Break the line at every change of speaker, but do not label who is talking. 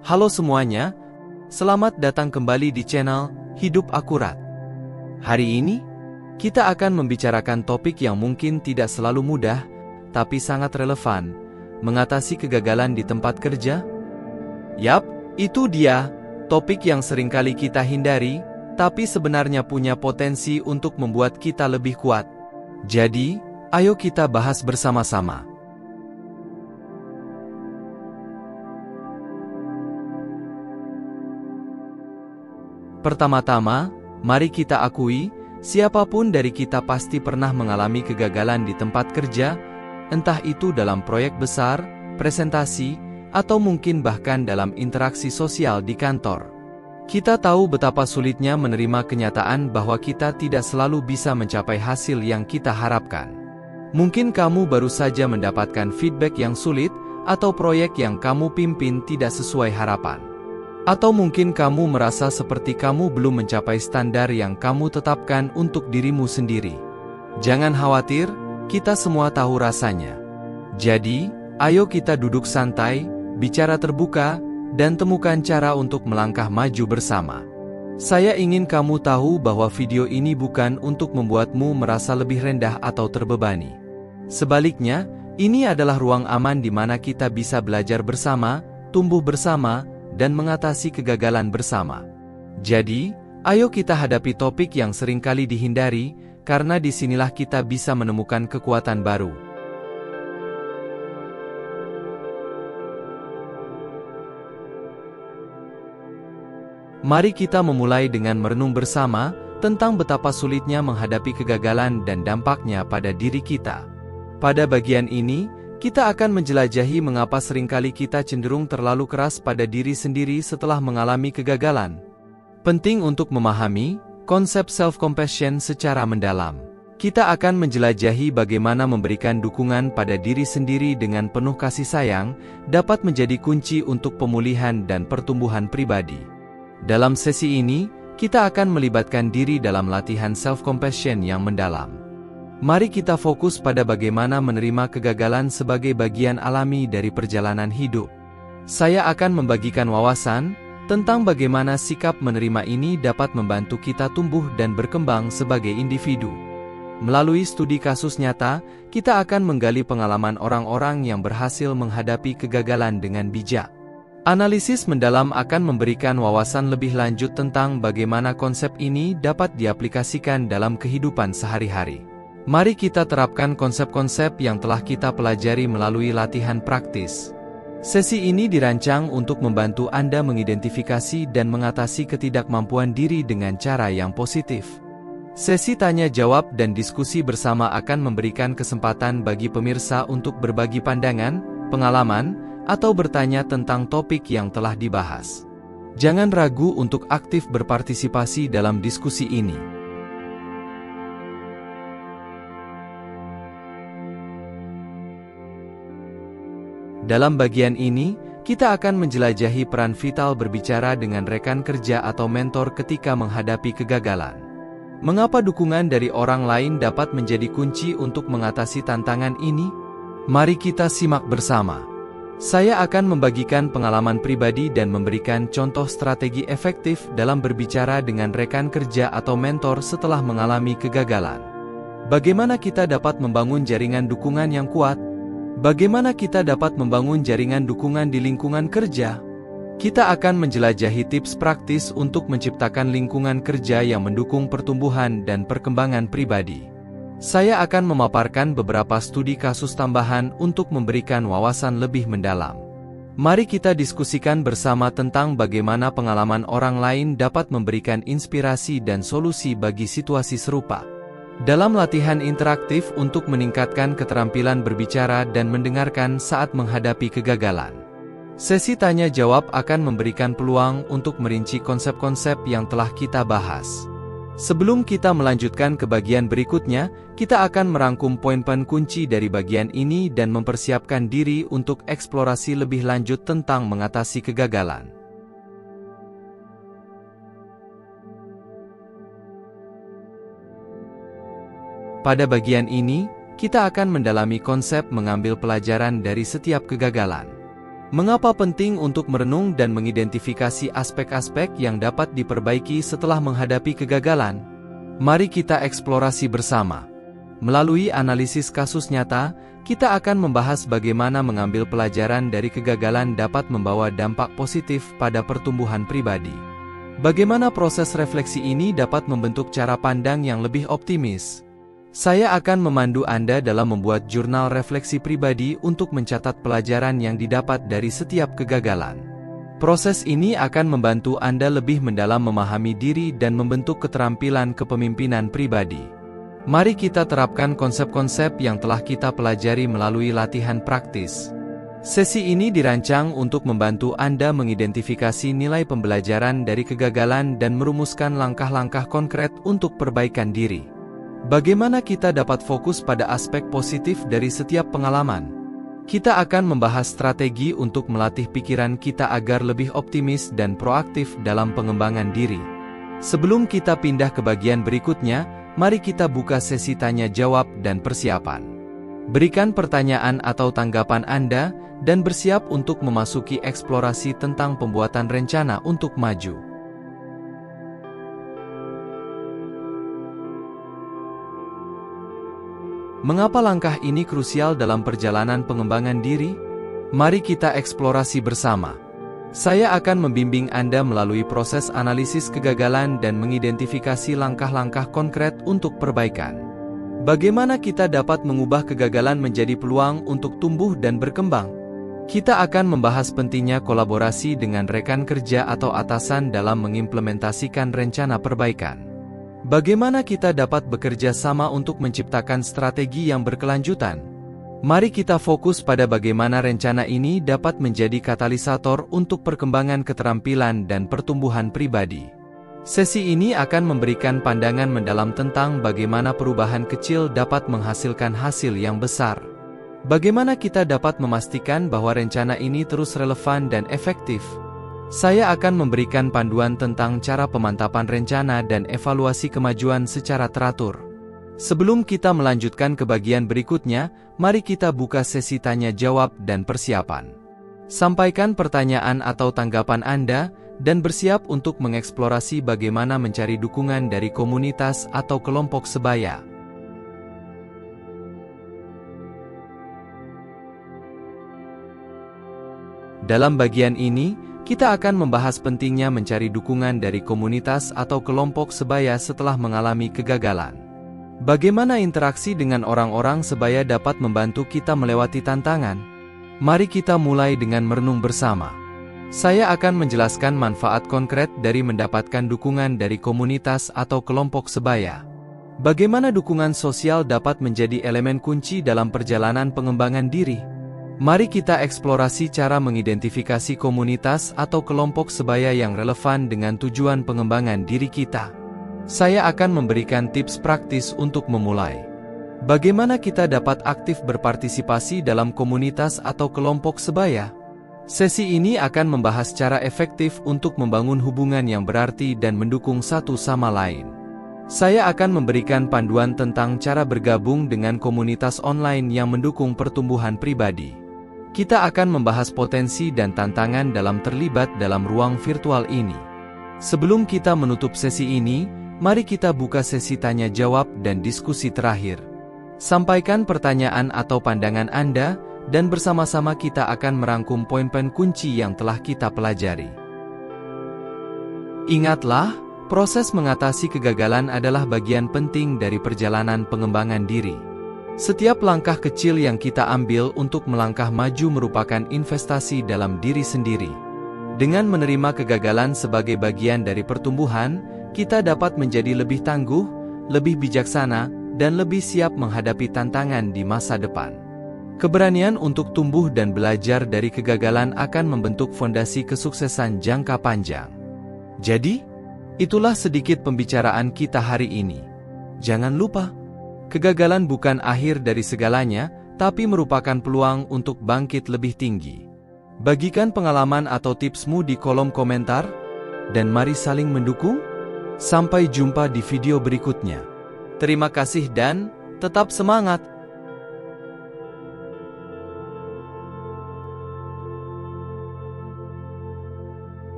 Halo semuanya, selamat datang kembali di channel Hidup Akurat. Hari ini, kita akan membicarakan topik yang mungkin tidak selalu mudah, tapi sangat relevan, mengatasi kegagalan di tempat kerja. Yap, itu dia, topik yang seringkali kita hindari, tapi sebenarnya punya potensi untuk membuat kita lebih kuat. Jadi, ayo kita bahas bersama-sama. Pertama-tama, mari kita akui, siapapun dari kita pasti pernah mengalami kegagalan di tempat kerja, entah itu dalam proyek besar, presentasi, atau mungkin bahkan dalam interaksi sosial di kantor. Kita tahu betapa sulitnya menerima kenyataan bahwa kita tidak selalu bisa mencapai hasil yang kita harapkan. Mungkin kamu baru saja mendapatkan feedback yang sulit, atau proyek yang kamu pimpin tidak sesuai harapan. Atau mungkin kamu merasa seperti kamu belum mencapai standar yang kamu tetapkan untuk dirimu sendiri. Jangan khawatir, kita semua tahu rasanya. Jadi, ayo kita duduk santai, bicara terbuka, dan temukan cara untuk melangkah maju bersama. Saya ingin kamu tahu bahwa video ini bukan untuk membuatmu merasa lebih rendah atau terbebani. Sebaliknya, ini adalah ruang aman di mana kita bisa belajar bersama, tumbuh bersama, dan mengatasi kegagalan bersama. Jadi, ayo kita hadapi topik yang seringkali dihindari, karena disinilah kita bisa menemukan kekuatan baru. Mari kita memulai dengan merenung bersama, tentang betapa sulitnya menghadapi kegagalan dan dampaknya pada diri kita. Pada bagian ini, kita akan menjelajahi mengapa seringkali kita cenderung terlalu keras pada diri sendiri setelah mengalami kegagalan. Penting untuk memahami konsep self-compassion secara mendalam. Kita akan menjelajahi bagaimana memberikan dukungan pada diri sendiri dengan penuh kasih sayang dapat menjadi kunci untuk pemulihan dan pertumbuhan pribadi. Dalam sesi ini, kita akan melibatkan diri dalam latihan self-compassion yang mendalam. Mari kita fokus pada bagaimana menerima kegagalan sebagai bagian alami dari perjalanan hidup. Saya akan membagikan wawasan tentang bagaimana sikap menerima ini dapat membantu kita tumbuh dan berkembang sebagai individu. Melalui studi kasus nyata, kita akan menggali pengalaman orang-orang yang berhasil menghadapi kegagalan dengan bijak. Analisis mendalam akan memberikan wawasan lebih lanjut tentang bagaimana konsep ini dapat diaplikasikan dalam kehidupan sehari-hari. Mari kita terapkan konsep-konsep yang telah kita pelajari melalui latihan praktis. Sesi ini dirancang untuk membantu Anda mengidentifikasi dan mengatasi ketidakmampuan diri dengan cara yang positif. Sesi tanya jawab dan diskusi bersama akan memberikan kesempatan bagi pemirsa untuk berbagi pandangan, pengalaman, atau bertanya tentang topik yang telah dibahas. Jangan ragu untuk aktif berpartisipasi dalam diskusi ini. Dalam bagian ini, kita akan menjelajahi peran vital berbicara dengan rekan kerja atau mentor ketika menghadapi kegagalan. Mengapa dukungan dari orang lain dapat menjadi kunci untuk mengatasi tantangan ini? Mari kita simak bersama. Saya akan membagikan pengalaman pribadi dan memberikan contoh strategi efektif dalam berbicara dengan rekan kerja atau mentor setelah mengalami kegagalan. Bagaimana kita dapat membangun jaringan dukungan yang kuat? Bagaimana kita dapat membangun jaringan dukungan di lingkungan kerja? Kita akan menjelajahi tips praktis untuk menciptakan lingkungan kerja yang mendukung pertumbuhan dan perkembangan pribadi. Saya akan memaparkan beberapa studi kasus tambahan untuk memberikan wawasan lebih mendalam. Mari kita diskusikan bersama tentang bagaimana pengalaman orang lain dapat memberikan inspirasi dan solusi bagi situasi serupa. Dalam latihan interaktif untuk meningkatkan keterampilan berbicara dan mendengarkan saat menghadapi kegagalan. Sesi tanya jawab akan memberikan peluang untuk merinci konsep-konsep yang telah kita bahas. Sebelum kita melanjutkan ke bagian berikutnya, kita akan merangkum poin-poin kunci dari bagian ini dan mempersiapkan diri untuk eksplorasi lebih lanjut tentang mengatasi kegagalan. Pada bagian ini, kita akan mendalami konsep mengambil pelajaran dari setiap kegagalan. Mengapa penting untuk merenung dan mengidentifikasi aspek-aspek yang dapat diperbaiki setelah menghadapi kegagalan? Mari kita eksplorasi bersama. Melalui analisis kasus nyata, kita akan membahas bagaimana mengambil pelajaran dari kegagalan dapat membawa dampak positif pada pertumbuhan pribadi. Bagaimana proses refleksi ini dapat membentuk cara pandang yang lebih optimis? Saya akan memandu Anda dalam membuat jurnal refleksi pribadi untuk mencatat pelajaran yang didapat dari setiap kegagalan. Proses ini akan membantu Anda lebih mendalam memahami diri dan membentuk keterampilan kepemimpinan pribadi. Mari kita terapkan konsep-konsep yang telah kita pelajari melalui latihan praktis. Sesi ini dirancang untuk membantu Anda mengidentifikasi nilai pembelajaran dari kegagalan dan merumuskan langkah-langkah konkret untuk perbaikan diri. Bagaimana kita dapat fokus pada aspek positif dari setiap pengalaman? Kita akan membahas strategi untuk melatih pikiran kita agar lebih optimis dan proaktif dalam pengembangan diri. Sebelum kita pindah ke bagian berikutnya, mari kita buka sesi tanya jawab dan persiapan. Berikan pertanyaan atau tanggapan Anda, dan bersiap untuk memasuki eksplorasi tentang pembuatan rencana untuk maju. Mengapa langkah ini krusial dalam perjalanan pengembangan diri? Mari kita eksplorasi bersama. Saya akan membimbing Anda melalui proses analisis kegagalan dan mengidentifikasi langkah-langkah konkret untuk perbaikan. Bagaimana kita dapat mengubah kegagalan menjadi peluang untuk tumbuh dan berkembang? Kita akan membahas pentingnya kolaborasi dengan rekan kerja atau atasan dalam mengimplementasikan rencana perbaikan. Bagaimana kita dapat bekerja sama untuk menciptakan strategi yang berkelanjutan? Mari kita fokus pada bagaimana rencana ini dapat menjadi katalisator untuk perkembangan keterampilan dan pertumbuhan pribadi. Sesi ini akan memberikan pandangan mendalam tentang bagaimana perubahan kecil dapat menghasilkan hasil yang besar. Bagaimana kita dapat memastikan bahwa rencana ini terus relevan dan efektif? Saya akan memberikan panduan tentang cara pemantapan rencana dan evaluasi kemajuan secara teratur. Sebelum kita melanjutkan ke bagian berikutnya, mari kita buka sesi tanya jawab dan persiapan. Sampaikan pertanyaan atau tanggapan Anda, dan bersiap untuk mengeksplorasi bagaimana mencari dukungan dari komunitas atau kelompok sebaya. Dalam bagian ini, kita akan membahas pentingnya mencari dukungan dari komunitas atau kelompok sebaya setelah mengalami kegagalan. Bagaimana interaksi dengan orang-orang sebaya dapat membantu kita melewati tantangan? Mari kita mulai dengan merenung bersama. Saya akan menjelaskan manfaat konkret dari mendapatkan dukungan dari komunitas atau kelompok sebaya. Bagaimana dukungan sosial dapat menjadi elemen kunci dalam perjalanan pengembangan diri? Mari kita eksplorasi cara mengidentifikasi komunitas atau kelompok sebaya yang relevan dengan tujuan pengembangan diri kita. Saya akan memberikan tips praktis untuk memulai. Bagaimana kita dapat aktif berpartisipasi dalam komunitas atau kelompok sebaya? Sesi ini akan membahas cara efektif untuk membangun hubungan yang berarti dan mendukung satu sama lain. Saya akan memberikan panduan tentang cara bergabung dengan komunitas online yang mendukung pertumbuhan pribadi. Kita akan membahas potensi dan tantangan dalam terlibat dalam ruang virtual ini. Sebelum kita menutup sesi ini, mari kita buka sesi tanya jawab dan diskusi terakhir. Sampaikan pertanyaan atau pandangan Anda, dan bersama-sama kita akan merangkum poin-poin kunci yang telah kita pelajari. Ingatlah, proses mengatasi kegagalan adalah bagian penting dari perjalanan pengembangan diri. Setiap langkah kecil yang kita ambil untuk melangkah maju merupakan investasi dalam diri sendiri. Dengan menerima kegagalan sebagai bagian dari pertumbuhan, kita dapat menjadi lebih tangguh, lebih bijaksana, dan lebih siap menghadapi tantangan di masa depan. Keberanian untuk tumbuh dan belajar dari kegagalan akan membentuk fondasi kesuksesan jangka panjang. Jadi, itulah sedikit pembicaraan kita hari ini. Jangan lupa, kegagalan bukan akhir dari segalanya, tapi merupakan peluang untuk bangkit lebih tinggi. Bagikan pengalaman atau tipsmu di kolom komentar, dan mari saling mendukung. Sampai jumpa di video berikutnya. Terima kasih dan tetap semangat!